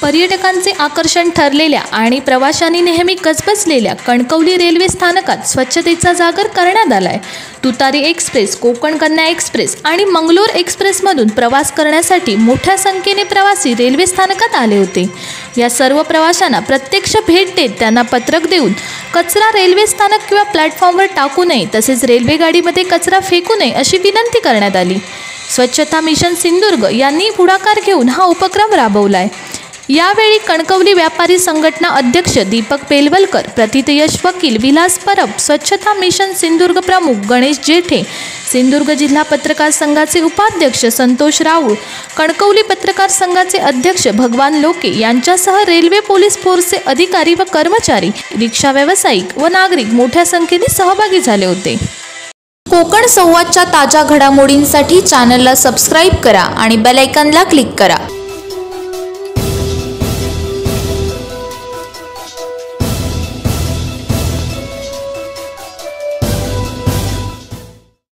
पर्यटकांचे आकर्षण ठरलेल्या आणि प्रवाशांनी नेहमी गजबजलेल्या कणकवली रेल्वे स्थानकात स्वच्छतेचा जागर करण्यात आलाय। तुतारी एक्सप्रेस, कोकण कन्या एक्सप्रेस आणि मंगलोर एक्सप्रेसमधून प्रवास करण्यासाठी मोठ्या संख्येने प्रवासी रेल्वे स्थानकात आले होते। या सर्व प्रवाशांना प्रत्यक्ष भेट देत त्यांना पत्रक देऊन कचरा रेल्वे स्थानक किंवा प्लॅटफॉर्मवर टाकू नये, तसेच रेल्वे गाडीमध्ये कचरा फेकू नये अशी विनंती करण्यात आली। स्वच्छता मिशन सिंधुदुर्ग यांनी पुढाकार घेऊन हा उपक्रम राबवलाय। यावेळी कणकवली व्यापारी संघटना अध्यक्ष दीपक पेलवलकर, प्रतितयश वकील विलास परब, स्वच्छता मिशन सिंधुदुर्ग प्रमुख गणेश जेठे, सिंधुदुर्ग जिल्हा पत्रकार संघाचे उपाध्यक्ष संतोष राऊळ, कणकवली पत्रकार संघाचे अध्यक्ष भगवान लोके यांच्यासह रेल्वे पोलीस फोर्सचे अधिकारी व कर्मचारी, रिक्षा व्यावसायिक व नागरिक मोठ्या संख्येने सहभागी झाले होते। कोकण संवादच्या ताज्या घडामोडींसाठी चॅनलला सबस्क्राईब करा आणि बेल आयकॉनला क्लिक करा।